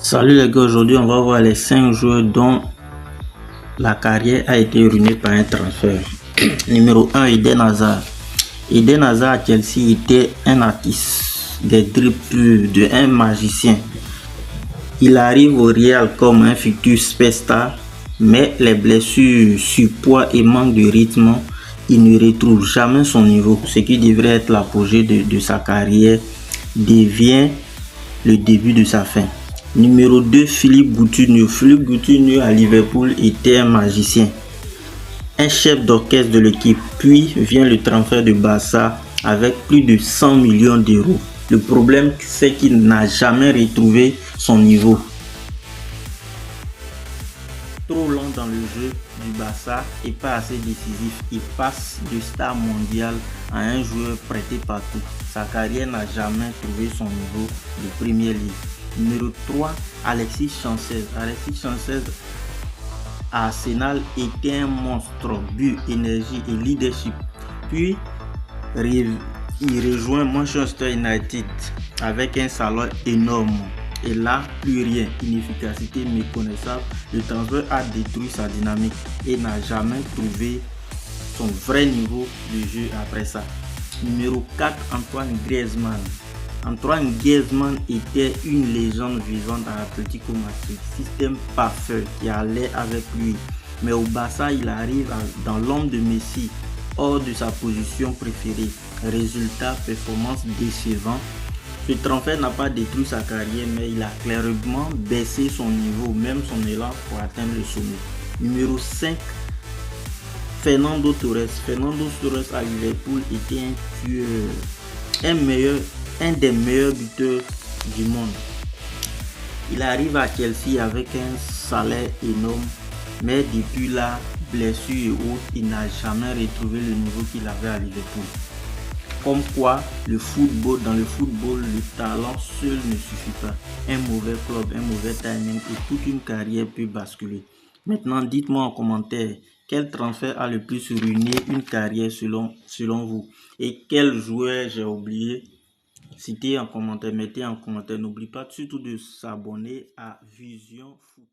Salut les gars, aujourd'hui on va voir les 5 joueurs dont la carrière a été ruinée par un transfert. Numéro 1, Eden Hazard. Eden Hazard à Chelsea était un artiste des dribbles de un magicien. Il arrive au Real comme un futur superstar, mais les blessures, surpoids et manque de rythme, il ne retrouve jamais son niveau. Ce qui devrait être l'apogée de sa carrière devient le début de sa fin. Numéro 2, Philippe Coutinho. Philippe Coutinho à Liverpool était un magicien, un chef d'orchestre de l'équipe. Puis vient le transfert de Barça avec plus de 100 millions d'euros. Le problème, c'est qu'il n'a jamais retrouvé son niveau. Trop lent dans le jeu du Barça et pas assez décisif. Il passe de star mondial à un joueur prêté partout. Sa carrière n'a jamais trouvé son niveau de Premier League. Numéro 3, Alexis Sanchez. Alexis Sanchez à Arsenal était un monstre, but, énergie et leadership. Puis il rejoint Manchester United avec un salaire énorme. Et là, plus rien, inefficacité méconnaissable. Le transfert a détruit sa dynamique et n'a jamais trouvé son vrai niveau de jeu après ça. Numéro 4, Antoine Griezmann. Antoine Griezmann était une légende vivante à Atlético Madrid. Système parfait qui allait avec lui. Mais au Barça, il arrive dans l'ombre de Messi, hors de sa position préférée. Résultat, performance décevant. Ce transfert n'a pas détruit sa carrière, mais il a clairement baissé son niveau, même son élan pour atteindre le sommet. Numéro 5, Fernando Torres. Fernando Torres à Liverpool était un tueur, un des meilleurs buteurs du monde. Il arrive à Chelsea avec un salaire énorme, mais depuis la blessure et autres, il n'a jamais retrouvé le niveau qu'il avait à Liverpool. Comme quoi, dans le football, le talent seul ne suffit pas. Un mauvais club, un mauvais timing et toute une carrière peut basculer. Maintenant, dites-moi en commentaire, quel transfert a le plus ruiné une carrière selon vous? Et quel joueur j'ai oublié? Citez en commentaire, mettez en commentaire. N'oubliez pas surtout de s'abonner à Vision Foot.